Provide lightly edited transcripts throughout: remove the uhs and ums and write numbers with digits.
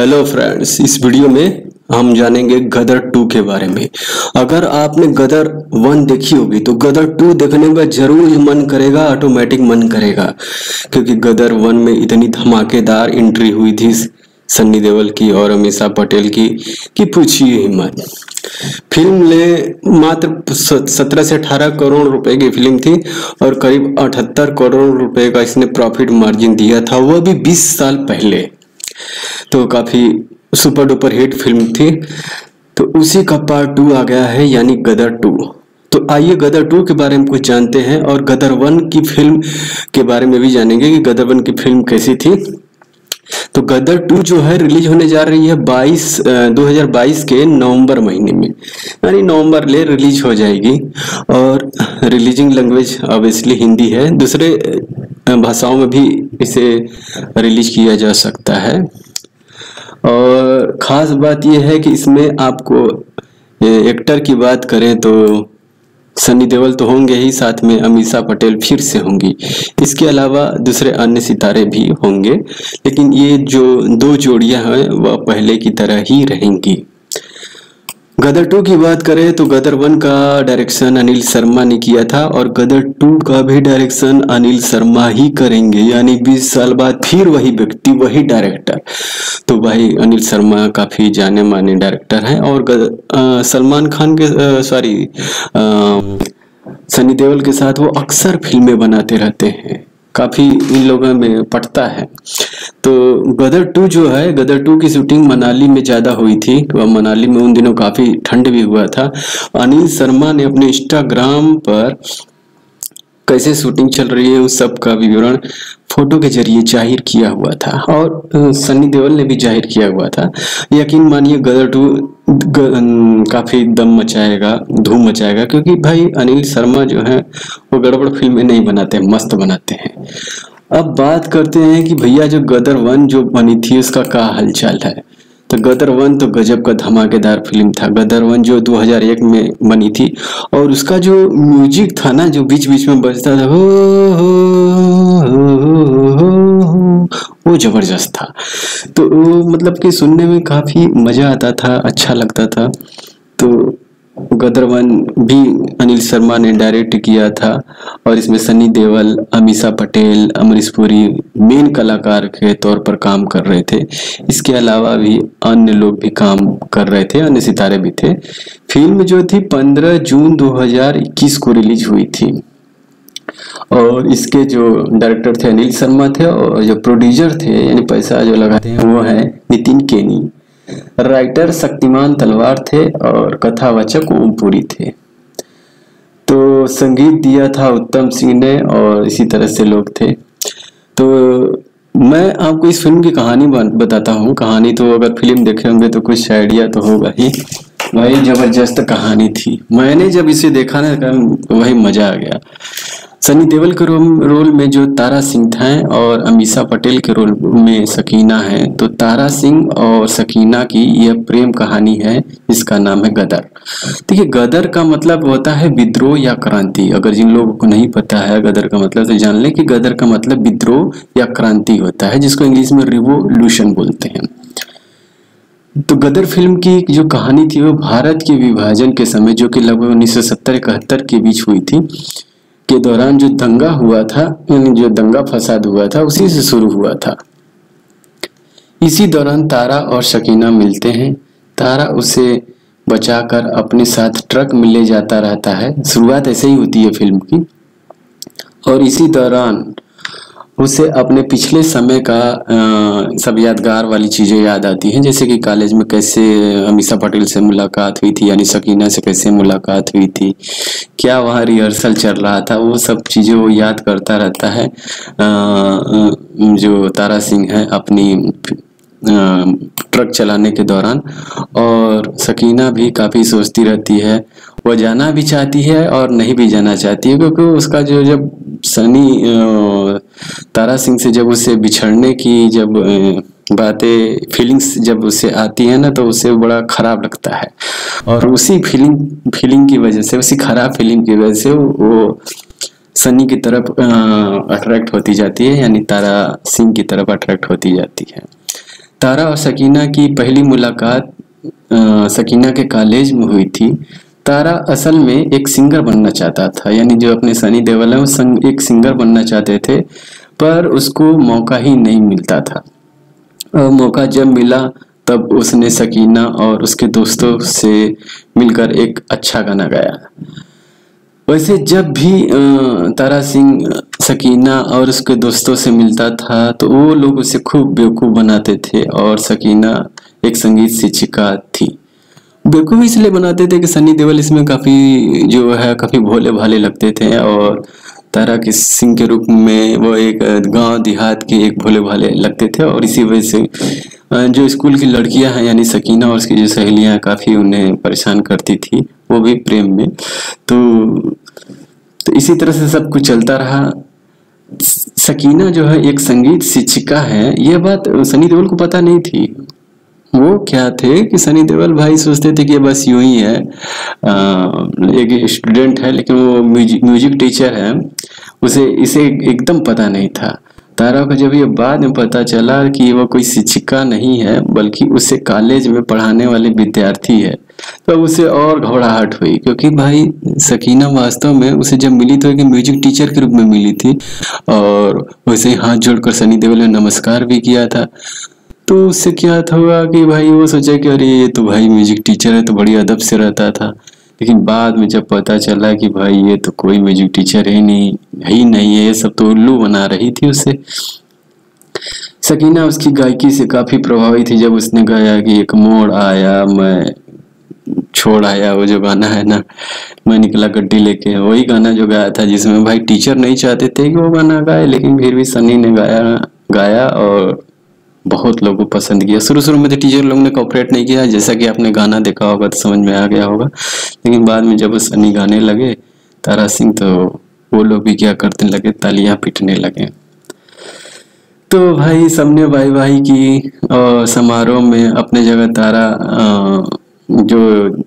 Hello friends, इस video में हम जानेंगे गदर 2 के बारे में। अगर आपने गदर 1 देखी होगी तो गदर 2 देखने का जरूर ही मन करेगा, ऑटोमेटिक मन करेगा, क्योंकि गदर 1 में इतनी धमाकेदार एंट्री हुई थी सन्नी देओल की और अमीषा पटेल की कि पूछिए ही मत। फिल्म ले मात्र 17 से 18 करोड़ रुपए की फिल्म थी और करीब 78 करोड़ रुपए का इसने प्रॉफिट मार्जिन दिया था, वह भी 20 साल पहले। तो काफी सुपर डुपर हिट फिल्म थी। तो उसी का पार्ट 2 आ गया है, यानी गदर 2। तो आइए गदर 2 के बारे में कुछ जानते हैं और गदर 1 की फिल्म के बारे में भी जानेंगे कि गदर 1 की फिल्म कैसी थी। तो गदर 2 जो है रिलीज होने जा रही है 2022 के नवंबर महीने में, यानी नवंबर ले रिलीज हो जाएगी। और रिलीजिंग लैंग्वेज ऑब्वियसली हिंदी है, दूसरे भाषाओं में भी इसे रिलीज किया जा सकता है। और ख़ास बात यह है कि इसमें आपको एक्टर की बात करें तो सन्नी देओल तो होंगे ही, साथ में अमीषा पटेल फिर से होंगी। इसके अलावा दूसरे अन्य सितारे भी होंगे, लेकिन ये जो 2 जोड़ियां हैं वह पहले की तरह ही रहेंगी। गदर 2 की बात करें तो गदर 1 का डायरेक्शन अनिल शर्मा ने किया था और गदर 2 का भी डायरेक्शन अनिल शर्मा ही करेंगे, यानी 20 साल बाद फिर वही व्यक्ति, वही डायरेक्टर। तो भाई अनिल शर्मा काफी जाने माने डायरेक्टर हैं और सलमान खान के सनी देओल के साथ वो अक्सर फिल्में बनाते रहते हैं, काफी इन लोगों में पटता है। तो गदर 2 जो है, गदर 2 की शूटिंग मनाली में ज्यादा हुई थी। तो मनाली में उन दिनों काफी ठंड भी हुआ था। अनिल शर्मा ने अपने इंस्टाग्राम पर कैसे शूटिंग चल रही है उस सब का विवरण फोटो के जरिए जाहिर किया हुआ था और सन्नी देओल ने भी जाहिर किया हुआ था। यकीन मानिए गदर 2 काफी दम मचाएगा, धूम मचाएगा, क्योंकि भाई अनिल शर्मा जो है वो गड़बड़ फिल्में नहीं बनाते, मस्त बनाते हैं। अब बात करते हैं कि भैया जो गदर 1 जो बनी थी उसका क्या हालचाल है। तो गदर 1 तो गजब का धमाकेदार फिल्म था। गदर 1 जो 2001 में बनी थी और उसका जो म्यूजिक था ना, जो बीच बीच में बजता था, वो जबरदस्त था। तो मतलब कि सुनने में काफी मजा आता था, अच्छा लगता था। तो गदर 1 भी अनिल शर्मा ने डायरेक्ट किया था और इसमें सनी देओल, अमीषा पटेल, अमरीश पुरी मेन कलाकार के तौर पर काम कर रहे थे। इसके अलावा भी अन्य लोग भी काम कर रहे थे, अन्य सितारे भी थे। फिल्म जो थी 15 जून 2021 को रिलीज हुई थी और इसके जो डायरेक्टर थे अनिल शर्मा थे और जो प्रोड्यूसर थे यानी पैसा जो लगाते हैं वो है नितिन केनी। राइटर शक्तिमान तलवार थे और कथावाचक ओमपुरी थे। तो संगीत दिया था उत्तम सिंह ने और इसी तरह से लोग थे। तो मैं आपको इस फिल्म की कहानी बताता हूँ। कहानी तो अगर फिल्म देखे होंगे तो कुछ आइडिया तो होगा ही। वही जबरदस्त कहानी थी। मैंने जब इसे देखा ना वही मजा आ गया। सनी देओल के रोल में जो तारा सिंह हैं और अमीषा पटेल के रोल में सकीना है। तो तारा सिंह और सकीना की यह प्रेम कहानी है, इसका नाम है गदर। देखिए गदर का मतलब होता है विद्रोह या क्रांति। अगर जिन लोगों को नहीं पता है गदर का मतलब तो जान लें कि गदर का मतलब विद्रोह या क्रांति होता है, जिसको इंग्लिश में रिवोल्यूशन बोलते हैं। तो गदर फिल्म की जो कहानी थी वो भारत के विभाजन के समय, जो कि लगभग 1970-71 के बीच हुई थी, के दौरान जो दंगा हुआ था, यानी जो दंगा फसाद हुआ था उसी से शुरू हुआ था। इसी दौरान तारा और सकीना मिलते हैं। तारा उसे बचाकर अपने साथ ट्रक में ले जाता रहता है। शुरुआत ऐसे ही होती है फिल्म की। और इसी दौरान उसे अपने पिछले समय का सब यादगार वाली चीजें याद आती हैं, जैसे कि कॉलेज में कैसे अमीषा पटेल से मुलाकात हुई थी, यानी सकीना से कैसे मुलाकात हुई थी, क्या वहाँ रिहर्सल चल रहा था, वो सब चीजें वो याद करता रहता है। जो तारा सिंह है अपनी ट्रक चलाने के दौरान। और सकीना भी काफी सोचती रहती है, वह जाना भी चाहती है और नहीं भी जाना चाहती है, क्योंकि उसका जो जब तारा सिंह से जब उसे बिछड़ने की जब बातें फीलिंग्स जब उसे आती है ना तो उसे बड़ा खराब लगता है। और उसी फीलिंग की वजह से, उसी खराब फीलिंग की वजह से वो सनी की तरफ अट्रैक्ट होती जाती है, यानी तारा सिंह की तरफ अट्रैक्ट होती जाती है। तारा और सकीना की पहली मुलाकात सकीना के कॉलेज में हुई थी। तारा असल में एक सिंगर बनना चाहता था, यानी जो अपने सनी देओल है वो एक सिंगर बनना चाहते थे, पर उसको मौका ही नहीं मिलता था। और मौका जब मिला तब उसने सकीना और उसके दोस्तों से मिलकर एक अच्छा गाना गाया। वैसे जब भी तारा सिंह सकीना और उसके दोस्तों से मिलता था तो वो लोग उसे खूब बेवकूफ़ बनाते थे, और सकीना एक संगीत शिक्षिका थी। बेवकूफ़ इसलिए बनाते थे कि सनी देओल इसमें काफ़ी जो है काफ़ी भोले भाले लगते थे, और तारा के सिंह के रूप में वो एक गांव देहात के एक भोले भाले लगते थे। और इसी वजह से जो स्कूल की लड़कियां हैं यानी सकीना और उसकी जो सहेलियां काफ़ी उन्हें परेशान करती थी, वो भी प्रेम में। तो इसी तरह से सब कुछ चलता रहा। सकीना जो है एक संगीत शिक्षिका है, यह बात सनी देओल को पता नहीं थी। वो क्या थे कि सनी देओल भाई सोचते थे कि बस यूं ही है, एक स्टूडेंट है, लेकिन वो म्यूजिक टीचर है, उसे इसे एकदम पता नहीं था। तारा को जब ये बाद में पता चला कि वो कोई शिक्षिका नहीं है बल्कि उसे कॉलेज में पढ़ाने वाले विद्यार्थी है, तो उसे और घबराहट हुई, क्योंकि भाई सकीना वास्तव में उसे जब मिली तो एक म्यूजिक टीचर के रूप में मिली थी, और वैसे ही हाथ जोड़कर सनी देओल ने नमस्कार भी किया था। तो उससे क्या था हुआ कि भाई वो सोचा कि अरे ये तो भाई म्यूजिक टीचर है, तो बड़ी अदब से रहता था। लेकिन बाद में जब पता चला कि भाई ये तो कोई म्यूजिक टीचर है नहीं है, ये सब तो उल्लू बना रही थी उसे। सकीना उसकी गायकी से काफी प्रभावित थी। जब उसने गाया कि एक मोड़ आया मैं छोड़ आया, वो जो गाना है ना, मैं निकला गड्डी लेके, वही गाना जो गाया था, जिसमें भाई टीचर नहीं चाहते थे कि वो गाना गाए, लेकिन फिर भी सनी ने गाया और बहुत लोगों को पसंद किया। शुरू में तो टीचर लोग ने कोऑपरेट नहीं किया, जैसा कि आपने गाना देखा होगा तो समझ में आ गया होगा, लेकिन बाद में जब सनी गाने लगे तारा सिंह, तो वो लोग भी क्या करने लगे, तालियां पीटने लगे। तो भाई सबने वाई की, और समारोह में अपने जगह तारा जो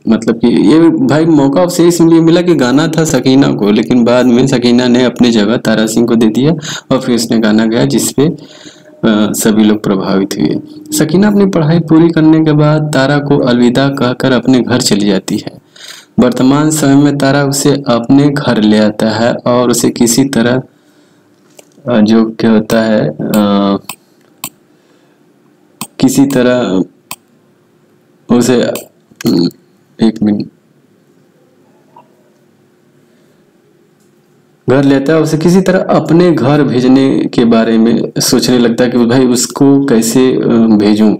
मतलब कि ये भाई मौका से इसलिए मिला कि गाना था सकीना को, लेकिन बाद में सकीना ने अपनी जगह तारा सिंह को दे दिया और फिर उसने गाना गाया जिसपे सभी लोग प्रभावित हुए। सकीना अपनी पढ़ाई पूरी करने के बाद तारा को अलविदा कहकर अपने घर चली जाती है। वर्तमान समय में तारा उसे अपने घर ले आता है और उसे किसी तरह जो क्या होता है किसी तरह उसे एक मिनट घर लेता है, उसे किसी तरह अपने घर भेजने के बारे में सोचने लगता है कि भाई उसको कैसे भेजूं।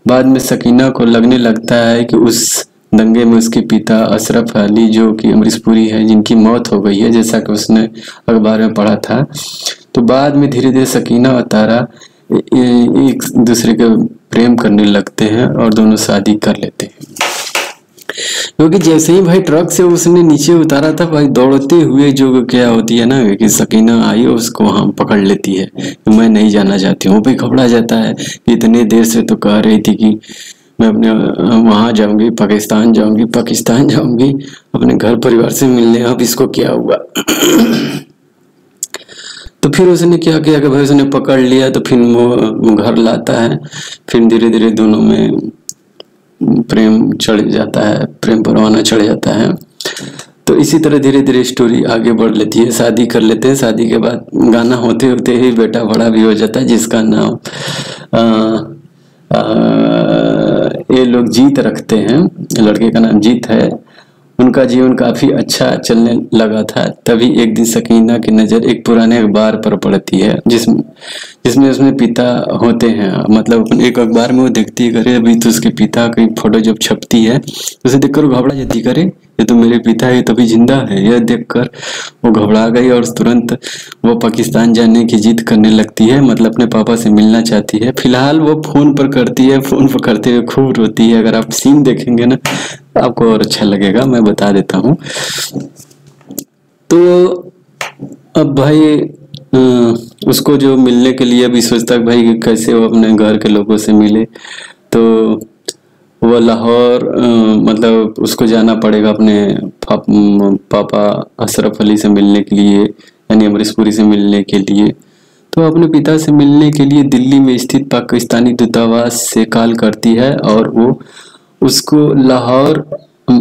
बाद में सकीना को लगने लगता है कि उस दंगे में उसके पिता अशरफ अली, जो कि अमरीशपुरी है, जिनकी मौत हो गई है, जैसा कि उसने अखबार में पढ़ा था। तो बाद में धीरे धीरे सकीना और तारा एक दूसरे के प्रेम करने लगते हैं और दोनों शादी कर लेते हैं। क्योंकि जैसे ही भाई ट्रक से उसने नीचे उतारा था, भाई दौड़ते हुए जो क्या होती है ना कि सकीना आई और उसको वहां पकड़ लेती है कि मैं नहीं जाना चाहती हूँ। भाई घबरा जाता है कि इतने देर से तो कह रही थी कि मैं अपने वहां जाऊंगी, पाकिस्तान जाऊंगी अपने घर परिवार से मिलने, अब इसको क्या हुआ। तो फिर उसने क्या किया कि भाई उसने पकड़ लिया, तो फिर वो घर लाता है। फिर धीरे धीरे दोनों में प्रेम चढ़ जाता है, प्रेम परवाना चढ़ जाता है। तो इसी तरह धीरे धीरे स्टोरी आगे बढ़ लेती है। शादी कर लेते हैं। शादी के बाद गाना होते होते ही बेटा बड़ा भी हो जाता है, जिसका नाम ये लोग जीत रखते हैं। लड़के का नाम जीत है। उनका जीवन काफी अच्छा चलने लगा था। तभी एक दिन सकीना की नजर एक पुराने अखबार पर पड़ती है जिसमें उसमें पिता होते हैं। मतलब एक अखबार में वो देखती है, करे अभी तो उसके पिता की फोटो जब छपती है उसे देखकर घबरा जाती, करे ये तो मेरे पिता है, तभी जिंदा है। यह देखकर वो घबरा गई और तुरंत वो पाकिस्तान जाने की जिद करने लगती है, मतलब अपने पापा से मिलना चाहती है। फिलहाल वो फोन पर करती है, फोन पर करते हुए खूब रोती है। अगर आप सीन देखेंगे ना आपको और अच्छा लगेगा, मैं बता देता हूँ। तो अब भाई उसको जो मिलने के लिए अभी सोचता है भाई कैसे वो अपने घर के लोगों से मिले, तो वो लाहौर मतलब उसको जाना पड़ेगा अपने पापा अशरफ अली से मिलने के लिए, यानी अमरीशपुरी से मिलने के लिए। तो अपने पिता से मिलने के लिए दिल्ली में स्थित पाकिस्तानी दूतावास से कॉल करती है और वो उसको लाहौर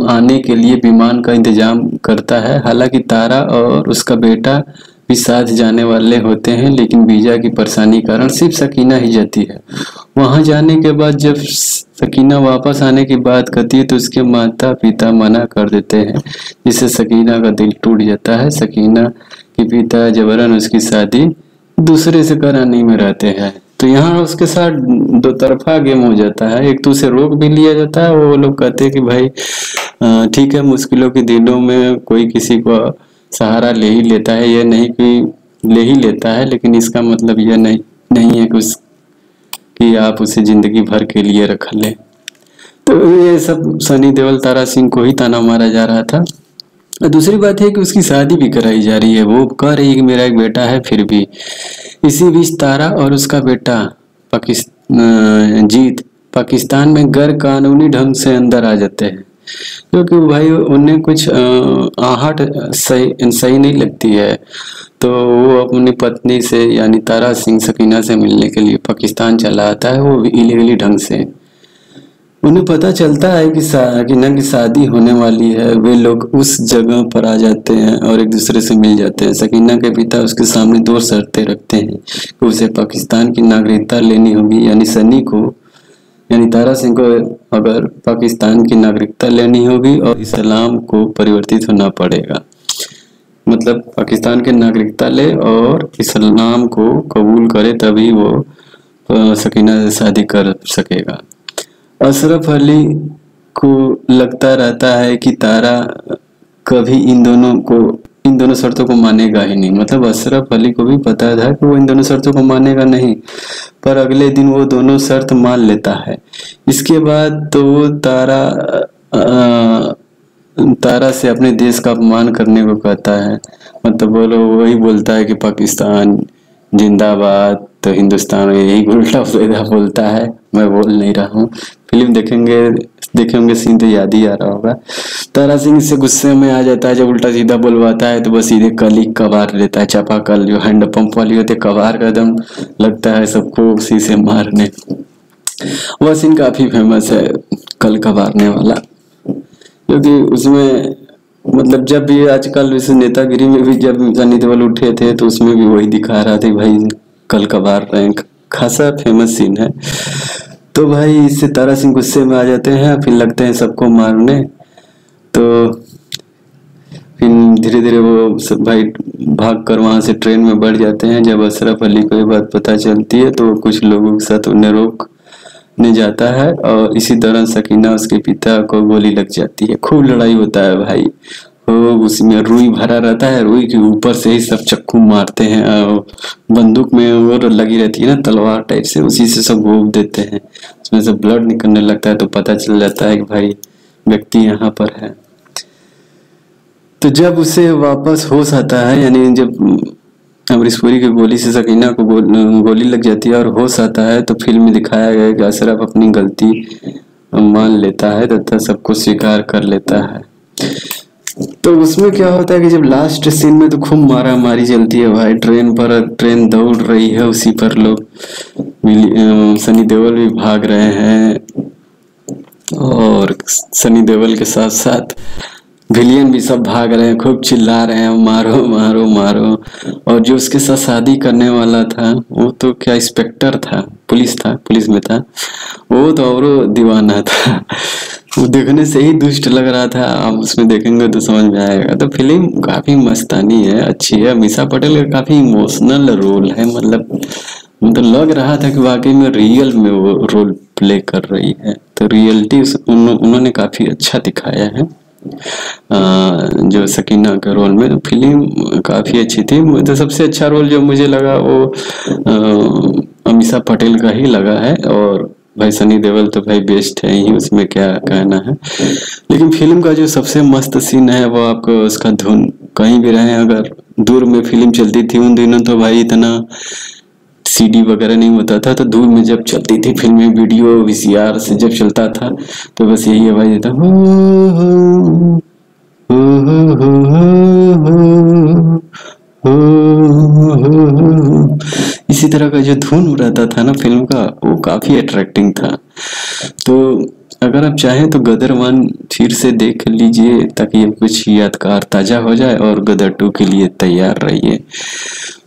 आने के लिए विमान का इंतजाम करता है। हालांकि तारा और उसका बेटा भी साथ जाने वाले होते हैं, लेकिन वीजा की परेशानी के कारण सिर्फ सकीना ही जाती है। वहां जाने के बाद जब सकीना वापस आने की बात करती है तो उसके माता पिता मना कर देते हैं, जिससे सकीना का दिल टूट जाता है। सकीना के पिता जबरन उसकी शादी दूसरे से कराने में रहते हैं। तो यहाँ उसके साथ दो तरफा गेम हो जाता है। एक तो उसे रोक भी लिया जाता है, वो लोग कहते हैं कि भाई ठीक है, मुश्किलों के दिनों में कोई किसी को सहारा ले ही लेता है, ये नहीं कि ले ही लेता है, लेकिन इसका मतलब यह नहीं है कि आप उसे जिंदगी भर के लिए रख ले। तो ये सब सनी देओल तारा सिंह को ही ताना मारा जा रहा था। दूसरी बात है कि उसकी शादी भी कराई जा रही है। वो कह रही है कि मेरा एक बेटा है, फिर भी इसी बीच तारा और उसका बेटा जीत पाकिस्तान में गैर कानूनी ढंग से अंदर आ जाते हैं, क्योंकि भाई उन्हें कुछ आहट सही नहीं लगती है। तो वो अपनी पत्नी से यानी तारा सिंह सकीना से मिलने के लिए पाकिस्तान चला आता है, वो इलीगली ढंग से। उन्हें पता चलता है कि सकीना की शादी होने वाली है। वे लोग उस जगह पर आ जाते हैं और एक दूसरे से मिल जाते हैं। सकीना के पिता उसके सामने दो शर्तें रखते हैं कि उसे पाकिस्तान की नागरिकता लेनी होगी, यानी सनी को यानी तारा सिंह को अगर पाकिस्तान की नागरिकता लेनी होगी और इस्लाम को परिवर्तित होना पड़ेगा। मतलब पाकिस्तान की नागरिकता ले और इस्लाम को कबूल करे, तभी वो सकीना से शादी कर सकेगा। अशरफ अली को लगता रहता है कि तारा कभी इन दोनों शर्तों को मानेगा ही नहीं। मतलब अशरफ अली को भी पता था कि वो इन दोनों शर्तों को मानेगा नहीं, पर अगले दिन वो दोनों शर्त मान लेता है। इसके बाद तो वो तारा से अपने देश का अपमान करने को कहता है। मतलब वही बोलता है कि पाकिस्तान जिंदाबाद, तो हिंदुस्तान यही उल्टा सीधा बोलता है। मैं बोल नहीं रहा हूँ, फिल्म देखे होंगे सीन तो याद ही आ रहा होगा। तारा सिंह से गुस्से में आ जाता है, जब उल्टा सीधा बोलवाता है तो बस सीधे कली कबार लेता है। चापाकल जो हैंड पंप वाली होती है, कबार का दम लगता है सबको उसी से मारने। वह सीन काफी फेमस है, कल कबारने वाला, क्योंकि उसमें मतलब जब भी आजकल इस नेतागिरी में भी जब सनी देओल उठे थे तो उसमें भी वही दिखा रहा था भाई कल कबार रहे हैं। खासा फेमस सीन है। तो भाई इससे तारा सिंह गुस्से में आ जाते हैं, फिर लगते हैं सबको मारने। तो फिर धीरे धीरे वो सब भाई भाग कर वहां से ट्रेन में बढ़ जाते हैं। जब अशरफ अली को ये बात पता चलती है तो कुछ लोगों के साथ उन्हें रोकने जाता है और इसी दौरान सकीना उसके पिता को गोली लग जाती है। खूब लड़ाई होता है भाई। उसमें रुई भरा रहता है, रुई के ऊपर से ही सब चक्कू मारते हैं। बंदूक में वो लगी रहती है ना तलवार टाइप से, उसी से सब घोप देते हैं। उसमें से ब्लड निकलने लगता है तो पता चल जाता है कि भाई व्यक्ति यहाँ पर है। तो जब उसे वापस होश आता है, यानी जब अमरीश पुरी की गोली से सकीना को गोली लग जाती है और होश आता है, तो फिल्म में दिखाया गया कि अशरफ अपनी गलती मान लेता है तथा सबको स्वीकार कर लेता है। तो उसमें क्या होता है कि जब लास्ट सीन में तो खूब मारा मारी चलती है भाई। ट्रेन दौड़ रही है, उसी पर लोग सनी देओल भी भाग रहे हैं और सनी देओल के साथ साथ विलियन भी सब भाग रहे हैं, खूब चिल्ला रहे हैं मारो मारो मारो। और जो उसके साथ शादी करने वाला था वो तो क्या इंस्पेक्टर था, पुलिस में था, वो तो और दीवाना था। वो देखने से ही दुष्ट लग रहा था। आप उसमें देखेंगे तो समझ में आएगा। तो फिल्म काफी मस्तानी है, अच्छी है। मीसा पटेल का काफी इमोशनल रोल है। मतलब लग रहा था कि वाकई में रियल में वो रोल प्ले कर रही है। तो रियलिटी उन्होंने काफी अच्छा दिखाया है जो सकीना के रोल में। फिल्म काफी अच्छी थी। तो सबसे अच्छा रोल जो मुझे लगा वो अमीषा पटेल का ही लगा है। और भाई सनी देओल तो भाई बेस्ट है ही, उसमें क्या कहना है। लेकिन फिल्म का जो सबसे मस्त सीन है वो आपको उसका धुन, कहीं भी रहे अगर दूर में फिल्म चलती थी उन दिनों तो भाई इतना सीडी वगैरह नहीं होता था। तो दूर में जब चलती थी फिल्में, वीडियो वीसीआर से जब चलता था तो बस यही आवाज देता, इसी तरह का जो धुन रहता था ना फिल्म का, वो काफी अट्रैक्टिंग था। तो अगर आप चाहें तो गदर 1 फिर से देख लीजिए ताकि कुछ यादगार ताजा हो जाए, और गदर 2 के लिए तैयार रहिए।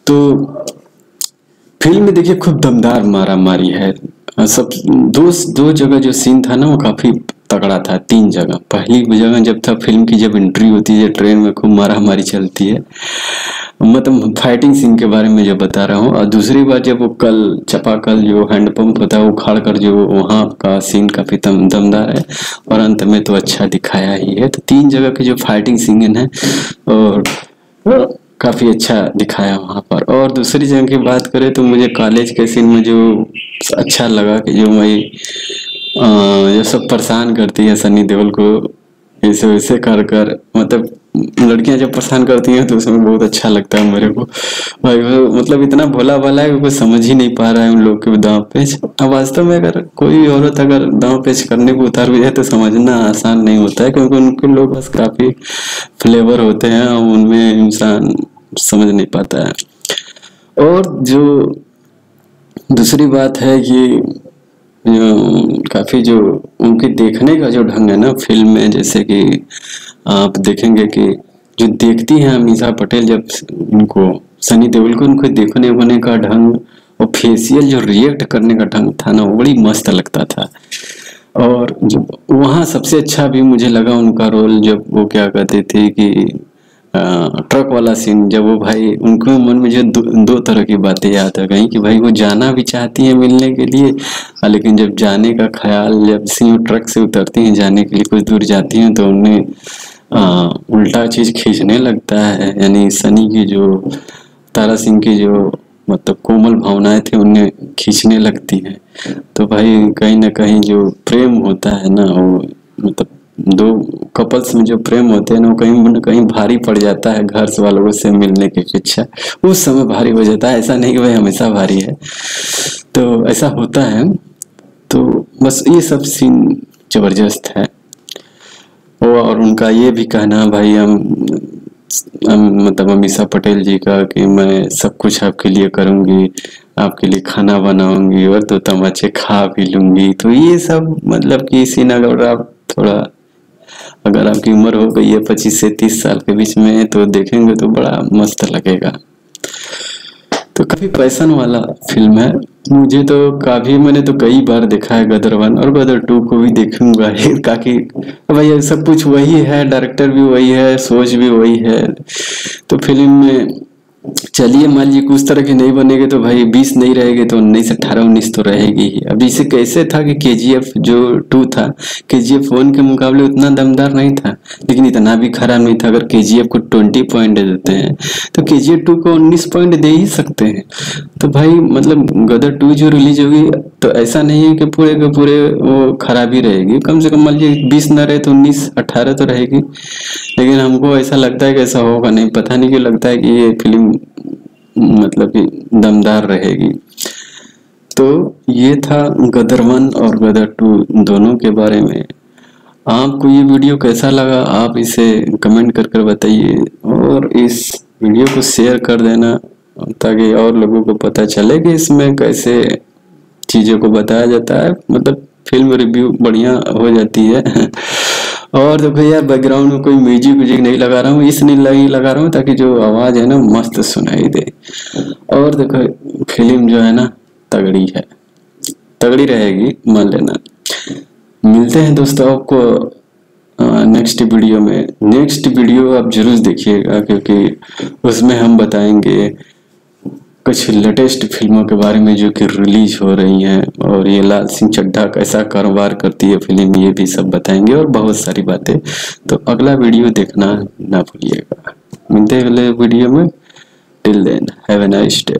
तो फिल्म में देखिए खूब दमदार मारा मारी है। सब दो जगह जो सीन था ना वो काफी तगड़ा था। 3 जगह, पहली जगह जब था फिल्म की, जब एंट्री होती है ट्रेन में, खूब मारा मारी चलती है, मतलब फाइटिंग सीन के बारे में जो बता रहा हूँ। और दूसरी बार जब वो कल चापाकल जो हैंडपंप होता है वो उखाड़ कर, जो वहाँ का सीन काफी दमदार है, और अंत में तो अच्छा दिखाया ही है। तो 3 जगह के जो फाइटिंग सीन है और काफी अच्छा दिखाया वहाँ पर। और दूसरी जगह की बात करें तो मुझे कॉलेज के सीन में जो अच्छा लगा कि जो वही ये सब परेशान करती है सनी देओल को, ऐसे वैसे कर कर, मतलब लड़कियां जब परेशान करती हैं तो उसमें बहुत अच्छा लगता है मेरे को। भाई वो मतलब इतना भोला भाला है कि कोई समझ ही नहीं पा रहा है उन लोग के दांव पेच। अब वास्तव में अगर कोई औरत अगर दांव पेच करने को उतार भी जाए तो समझना आसान नहीं होता है, क्योंकि उनके लोग बस काफी फ्लेवर होते हैं और उनमें इंसान समझ नहीं पाता है। और जो दूसरी बात है कि काफी जो उनके देखने का जो ढंग है ना फिल्म में, जैसे कि आप देखेंगे कि जो देखती हैं अमीषा पटेल जब उनको, सनी देओल को, उनको देखने होने का ढंग और फेशियल जो रिएक्ट करने का ढंग था ना वो बड़ी मस्त लगता था। और जो वहाँ सबसे अच्छा भी मुझे लगा उनका रोल, जब वो क्या कहते थे कि ट्रक वाला सीन, जब वो भाई उनको मन में जो दो तरह की बातें याद आ गई कि भाई वो जाना भी चाहती है मिलने के लिए, लेकिन जब जाने का ख्याल, जब सी ट्रक से उतरती हैं जाने के लिए कुछ दूर जाती हैं तो उन्हें उल्टा चीज खींचने लगता है। यानी सनी की जो, तारा सिंह की जो मतलब कोमल भावनाएं थी उन्हें खींचने लगती हैं। तो भाई कहीं ना कहीं जो प्रेम होता है ना वो, मतलब दो कपल्स में जो प्रेम होते हैं ना वो कहीं न कहीं भारी पड़ जाता है घर वालों से मिलने की अपेक्षा, उस समय भारी हो जाता है। ऐसा नहीं कि भाई हमेशा भारी है, तो ऐसा होता है। तो बस ये सब सीन जबरदस्त है। और उनका ये भी कहना भाई हम मतलब अमीषा पटेल जी का कि मैं सब कुछ आपके लिए करूंगी, आपके लिए खाना बनाऊंगी और तो तमाचे खा भी लूंगी। तो ये सब मतलब कि सीन अगर आप थोड़ा, अगर आपकी उम्र हो गई है 25 से 30 साल के बीच में तो देखेंगे तो बड़ा मस्त लगेगा। तो काफी पैशन वाला फिल्म है। मुझे तो काफी, मैंने तो कई बार देखा है गदर 1, और गदर 2 को भी देखूंगा काफी। भाई सब कुछ वही है, डायरेक्टर भी वही है, सोच भी वही है। तो फिल्म में चलिए मान लीजिए कुछ तरह के नहीं बनेंगे तो भाई 20 नहीं रहेंगे तो 19, 18, 19 तो रहेगी ही। अब इसे कैसे था कि KGF जो 2 था, KGF 1 के मुकाबले उतना दमदार नहीं था, लेकिन इतना भी खराब नहीं था। अगर KGF को 20 पॉइंट दे देते हैं तो KGF 2 को 19 पॉइंट दे ही सकते हैं। तो भाई मतलब गदर 2 जो रिलीज होगी तो ऐसा नहीं है कि पूरे के पूरे वो खराब ही रहेगी, कम से कम मान लीजिए 20 न रहे तो 19, 18 तो रहेगी। लेकिन हमको ऐसा लगता है कि ऐसा होगा नहीं, पता नहीं क्यों लगता है कि ये फिल्म मतलब कि दमदार रहेगी। तो ये था गदर 1 और गदर 2 दोनों के बारे में। आपको ये वीडियो कैसा लगा आप इसे कमेंट कर बताइए, और इस वीडियो को शेयर कर देना ताकि और लोगों को पता चले कि इसमें कैसे चीज़ों को बताया जाता है। मतलब फिल्म रिव्यू बढ़िया हो जाती है। और देखो यार बैकग्राउंड में कोई म्यूजिक नहीं लगा रहा हूँ, इसलिए नहीं लगा रहा हूँ ताकि जो आवाज़ है ना मस्त सुनाई दे। और देखो फिल्म जो है ना तगड़ी है, तगड़ी रहेगी मान लेना। मिलते हैं दोस्तों आपको नेक्स्ट वीडियो में। नेक्स्ट वीडियो आप जरूर देखिएगा क्योंकि उसमें हम बताएंगे कुछ लेटेस्ट फिल्मों के बारे में जो कि रिलीज हो रही हैं, और ये लाल सिंह चड्ढा कैसा कारोबार करती है फिल्म, ये भी सब बताएंगे और बहुत सारी बातें। तो अगला वीडियो देखना ना भूलिएगा। मिलते हैं अगले वीडियो में। Till then have a nice day.